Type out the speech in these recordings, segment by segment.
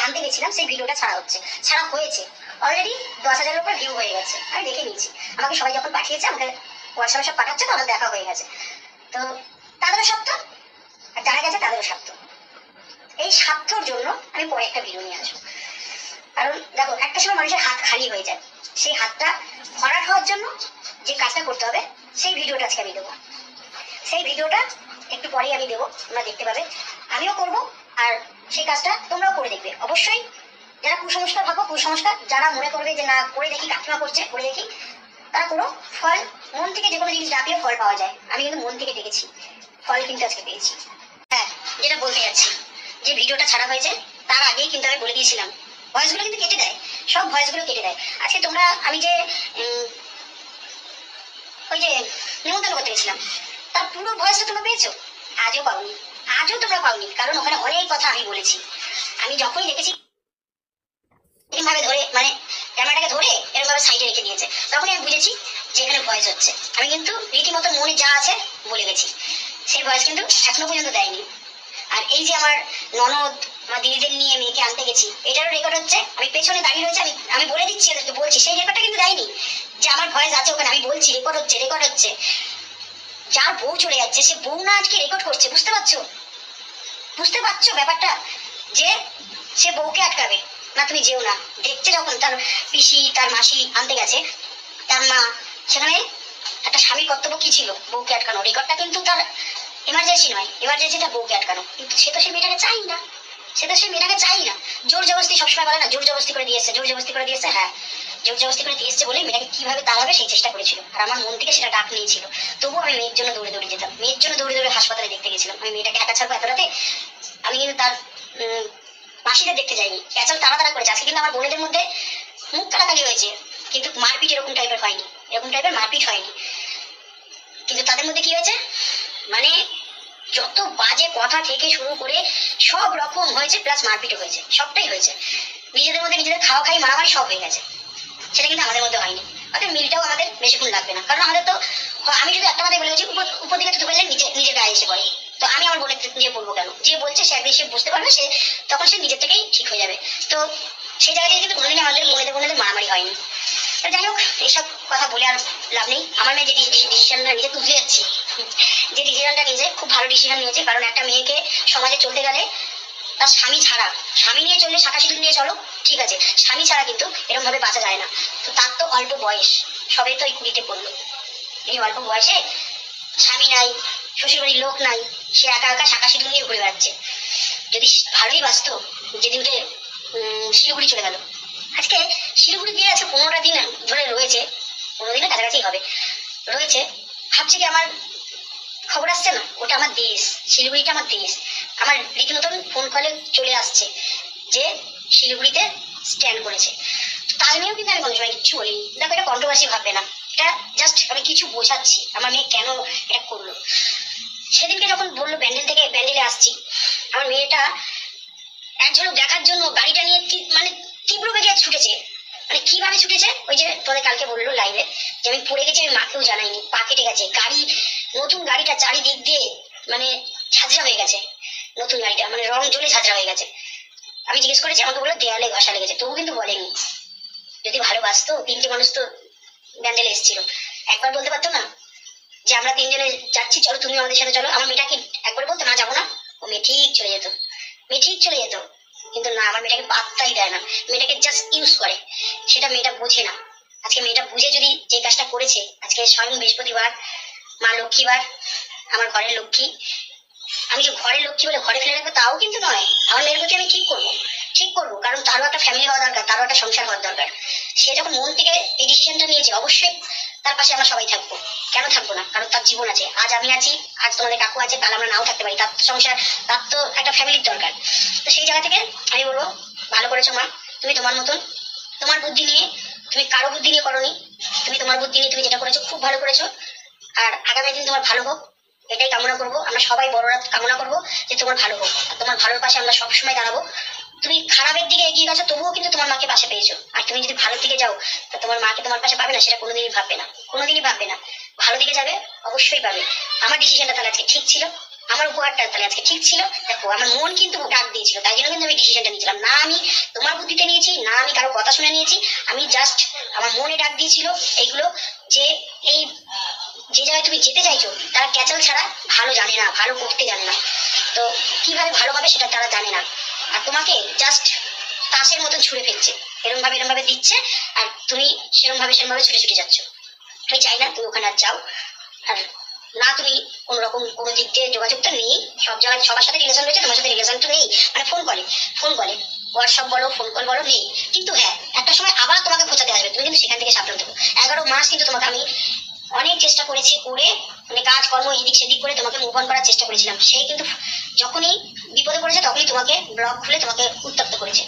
আনতে গেছিলাম সেই ভিডিওটা ছাড়া হয়েছে অলরেডি 10,000-এর উপর ভিউ হয়ে গেছে। আমি দেখে নিয়েছি, আমাকে সবাই যখন পাঠিয়েছে, আমাকে হোয়াটসঅ্যাপে সব পাঠাচ্ছে, তো আমার দেখা হয়ে গেছে। তো তাদেরও সত্য, আর জানা গেছে তাদেরও সত্য। এই স্বার্থর জন্য আমি পরে একটা ভিডিও নিয়ে আসবো। কারণ দেখো, একটা সময় মানুষের হাত খালি হয়ে যায়, সেই হাতটা ভরাট হওয়ার জন্য যে কাজটা করতে হবে সেই ভিডিওটা আজকে আমি দেবো। সেই ভিডিওটা একটু পরেই আমি দেবো, তোমরা দেখতে পাবে। আমিও করবো, আর সেই কাজটা তোমরাও করে দেখবে অবশ্যই। যারা কুসংস্কার ভাবো, কুসংস্কার যারা মনে করবে যে না করে দেখি, কাকিমা করছে করে দেখি, তারা কোনো ফল, মন থেকে যে কোনো জিনিস ডাকলে ফল পাওয়া যায়। আমি কিন্তু মন থেকে ডেকেছি, ফল কিন্তু আজকে পেয়েছি। হ্যাঁ, যেটা বলতে যাচ্ছি, যে ভিডিওটা ছাড়া হয়েছে তার আগেই কিন্তু আমি বলে দিয়েছিলাম, ভয়েসগুলো কিন্তু কেটে দেয়, সব ভয়েসগুলো কেটে দেয়। আজকে তোমরা, আমি যে ওই যে নিমন্ত্রণ করতে গেছিলাম, তার পুরো ভয়েসটা তোমরা পেয়েছো? আজও পাওনি, আজও তোমরা পাওনি, কারণ ওখানে অনেক কথা আমি বলেছি। আমি যখনই দেখেছি এরকমভাবে ধরে, মানে ক্যামেরাটাকে ধরে এরকমভাবে সাইডে রেখে দিয়েছে, তখনই আমি বুঝেছি যে এখানে ভয়েস হচ্ছে। আমি কিন্তু রীতিমতো মনে যা আছে বলে গেছি, সেই ভয়েস কিন্তু এখনো পর্যন্ত দেয়নি। আর এই যে আমার ননদ, আমার দিদিদের নিয়ে মেয়েকে আনতে গেছি, এটারও রেকর্ড হচ্ছে। আমি পেছনে দাঁড়িয়ে রয়েছে, আমি বলে দিচ্ছি ওদেরকে, বলছি, সেই রেকর্ডটা কিন্তু দেয়নি যে আমার ভয়েস আছে ওখানে। আমি বলছি রেকর্ড হচ্ছে, রেকর্ড হচ্ছে। যার বউ চলে যাচ্ছে, সে বউ না আজকে রেকর্ড করছে, বুঝতে পারছো? বুঝতে পারছো ব্যাপারটা? যে সে বউকে আটকাবে না, তুমি যেও না। দেখছে যখন তার পিসি, তার মাসি আনতে গেছে, তার মা, সেখানে একটা স্বামীর কর্তব্য কি ছিল? বউকে আটকানো। রেকর্ডটা কিন্তু তার এমার্জেন্সি নয়, এমার্জেন্সি তার বউকে আটকানো। কিন্তু সে তো সেই মেয়েটাকে চাই না, জোর জবরদস্তি সবসময় বলে না, জোর জবরদস্তি করে দিয়েছে, জোর জবরদস্তি করে দিয়েছে। হ্যাঁ, জোর জবরদস্তি করে দিয়েছে বলে মেয়েটাকে কিভাবে তাড়াবে সেই চেষ্টা করেছিল। আর আমার মন থেকে সেটা ডাক নিয়েছিল। তবুও আমি মেয়ের জন্য দৌড়ে দৌড়ে যেতাম, মেয়ের জন্য দৌড়ে দৌড়ে হাসপাতালে দেখতে গেছিলাম। আমি মেয়েটাকে একা ছাড়বো এত রাতে? আমি কিন্তু তার মাসিদের দেখতে যাইনি, ক্যাচাল তাড়াতাড়া করেছে। আজকে কিন্তু আমার বোনেদের মধ্যে মুখ কাটাকালি হয়েছে, কিন্তু মারপিট এরকম টাইপের হয়নি, এরকম টাইপের মারপিট হয়নি। কিন্তু তাদের মধ্যে কি হয়েছে, মানে যত বাজে কথা থেকে শুরু করে সব রকম হয়েছে, প্লাস মারপিটও হয়েছে, সবটাই হয়েছে। নিজেদের মধ্যে নিজেদের খাওয়া খাই মারামারি সব হয়ে গেছে। সেটা কিন্তু আমাদের মধ্যে হয়নি। অর্থাৎ মিলটাও আমাদের বেশিক্ষণ লাগবে না, কারণ আমাদের তো, আমি শুধু একটা কথাই বলে গেছি, উপর দিকে থুতু ফেললে নিজের গায়ে এসে পড়ে। তো আমি আমার বোনের দিয়ে বলবো কেন? যে বলছে সে একদিন সে বুঝতে পারবে, সে তখন সে নিজের থেকেই ঠিক হয়ে যাবে। তো সেই জায়গা থেকে কিন্তু কোনোদিন আমাদের বোনেদের মারামারি হয়নি। যাই হোক, এইসব কথা বলে আর লাভ নেই। আমার মেয়ে যে ডিসিশনটা নিজে তুলে যাচ্ছি, যে ডিসিশনটা নিজে খুব ভালো ডিসিশন নিয়েছে। কারণ একটা মেয়েকে সমাজে চলতে গেলে তার স্বামী ছাড়া, স্বামী নিয়ে চললে শাখা সিঁদুর নিয়ে চলো, ঠিক আছে, স্বামী ছাড়া কিন্তু এরকম ভাবে বাঁচা যায় না। তো তার তো অল্প বয়স, সবে তো এই 20-তে পড়লো। এই অল্প বয়সে স্বামী নাই, শ্বশুরবাড়ির লোক নাই, সে একা একা শাখা সিঁদুর নিয়ে ঘুরে বেড়াচ্ছে। যদি ভালোই বাঁচতো, যেদিনকে শিলিগুড়ি চলে গেল, আজকে শিলিগুড়ি গিয়ে আছে 15টা দিন ধরে রয়েছে, 15 দিনের কাছাকাছি হবে রয়েছে। ভাবছি কি আমার খবর আসছে না, ওটা আমার দেশ, শিলিগুড়িটা আমার দেশ। আমার রীতিমতন ফোন কলে চলে আসছে যে শিলিগুড়িতে স্ট্যান্ড করেছে। তাই নিয়েও কিন্তু আমি কোনো সময় কিচ্ছু বলিনি। দেখো, এটা কন্ট্রোভার্সি ভাববে না, এটা জাস্ট আমি কিছু বোঝাচ্ছি আমার মেয়ে কেন এটা করলো। সেদিনকে যখন বললো ব্যান্ডেলে আসছি, আমার মেয়েটা এক ঝলক দেখার জন্য গাড়িটা নিয়ে মানে তীব্র বেগে ছুটেছে। মানে কিভাবে ছুটেছে, ওই যে তোদের কালকে বললো লাইভে যে আমি পড়ে গেছি, আমি মাকেও জানাইনি, পা কেটে গেছে। গাড়ি, নতুন গাড়িটা চারিদিক দিয়ে মানে ঝাঁঝরা হয়ে গেছে, নতুন গাড়িটা মানে রং জ্বলে ঝাঁঝরা হয়ে গেছে। আমি জিজ্ঞেস করেছি, আমাকে বললো দেয়ালে ঘষা লেগেছে, তবু কিন্তু বলেনি। যদি ভালোবাসতো, 3টে মানুষ তো ব্যান্ডেলে এসেছিল, একবার বলতে পারতো না যে আমরা 3 জনে যাচ্ছি, চলো তুমি আমাদের সাথে চলো? আমার মেয়েটাকে একবার বলতো না যাবো না, ও মেয়ে ঠিক চলে যেত, মেয়ে ঠিক চলে যেত। কিন্তু না, আমার মেয়েটাকে পাত্তাই দেয় না, মেয়েটাকে জাস্ট ইউজ করে। সেটা মেয়েটা বোঝে না। আজকে মেয়েটা বুঝে যদি যে কাজটা করেছে, আজকে স্বয়ং বৃহস্পতিবার, মা লক্ষ্মীবার, আমার ঘরের লক্ষ্মী, আমি যে ঘরের লক্ষ্মী বলে ঘরে ফেলে রাখবো তাও কিন্তু নয়। আমার মেয়ের প্রতি আমি ঠিক করবো, কারণ তারও একটা ফ্যামিলি হওয়া দরকার, তারও একটা সংসার হওয়ার দরকার। সে যখন মন থেকে এই ডিসিশনটা নিয়েছে, অবশ্যই তার পাশে আমরা সবাই থাকবো। কেন থাকবো না? কারণ তার জীবন আছে, আজ আমি আছি, আজ তোমাদের কাকু আছে, কাল আমরা নাও থাকতে পারি। তার তো সংসার, তার তো একটা ফ্যামিলির দরকার। তো সেই জায়গা থেকে আমি বলবো, ভালো করেছো মা, তুমি তোমার মতন, তোমার বুদ্ধি নিয়ে, তুমি কারো বুদ্ধি নিয়ে করোনি, তুমি তোমার বুদ্ধি নিয়ে তুমি যেটা করেছো খুব ভালো করেছো। আর আগামী দিন তোমার ভালো হোক, এটাই কামনা করবো। আমরা সবাই বড়রা কামনা করবো যে তোমার ভালো হোক, আর তোমার ভালোর পাশে আমরা সবসময় দাঁড়াবো। তুমি খারাপের দিকে এগিয়ে গেছো, তবুও কিন্তু তোমার মাকে পাশে পেয়েছো। আর তুমি যদি ভালোর দিকে যাও, তা তোমার মাকে তোমার পাশে পাবে না, সেটা কোনোদিনই ভাববে না, কোনোদিনই ভাববে না। ভালো দিকে যাবে, অবশ্যই পাবে। আমার ডিসিশনটা তাহলে আজকে ঠিক ছিল, আমার উপহারটা তাহলে আজকে ঠিক ছিল। দেখো, আমার মন কিন্তু ডাক দিয়েছিল, তাই জন্য কিন্তু আমি ডিসিশনটা নিয়েছিলাম। না আমি তোমার বুদ্ধিতে নিয়েছি, না আমি কারো কথা শুনে নিয়েছি। আমি জাস্ট আমার মনে ডাক দিয়েছিল এইগুলো, যে এই যে জায়গায় তুমি যেতে চাইছো তারা ক্যাচাল ছাড়া ভালো জানে না, ভালো করতে জানে না। তো কিভাবে ভালো হবে সেটা তারা জানে না, আর তোমাকে জাস্ট তাসের মতন ছুঁড়ে ফেলছে, এরম ভাবে দিচ্ছে, আর তুমি সেরম ভাবে ছুটে ছুটে যাচ্ছ। আমি চাই না তুমি ওখানে আর যাও। আর না তুমি কোন রকম কোনো দিক দিয়ে যোগাযোগ তো নেই, সব জায়গায় সবার সাথে রিলেশন রয়েছে, তোমার সাথে রিলেশন তো নেই, মানে ফোন কলে হোয়াটসঅ্যাপ বলো, ফোন কল বলো, নেই। কিন্তু হ্যাঁ, একটা সময় আবার তোমাকে খোঁচাতে আসবে, তুমি কিন্তু সেখান থেকে সাবধান থাকো। 11 মাস কিন্তু তোমাকে আমি অনেক চেষ্টা করেছি, করে মানে কাজকর্ম এদিক সেদিক করে তোমাকে মুভ অন করার চেষ্টা করেছিলাম। সেই কিন্তু যখনই বিপদে পড়েছে তখনই তোমাকে ব্লক খুলে তোমাকে উত্তপ্ত করেছে।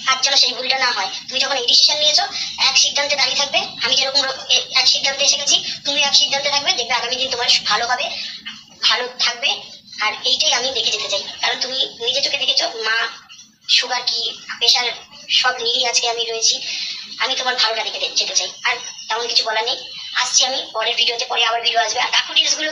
আর যেন সেই ভুলটা না হয়। তুমি যখন এই ডিসিশন নিয়েছো, এক সিদ্ধান্তে দাঁড়িয়ে থাকবে, আমি যেরকম এক সিদ্ধান্তে এসে গেছি, তুমি এক সিদ্ধান্তে থাকবে, দেখবে আগামী দিন তোমার ভালো থাকবে। আর এইটাই আমি দেখে যেতে চাই, কারণ তুমি নিজে চোখে দেখেছো মা সুগার কি প্রেশার সব নিয়েই আজকে আমি রয়েছি। আমি তোমার ভালোটা দেখে যেতে চাই, আর তেমন কিছু বলার নেই। আসছি আমি পরের ভিডিওতে, পরে আবার ভিডিও আসবে। আর কাকু ডিটেলস গুলো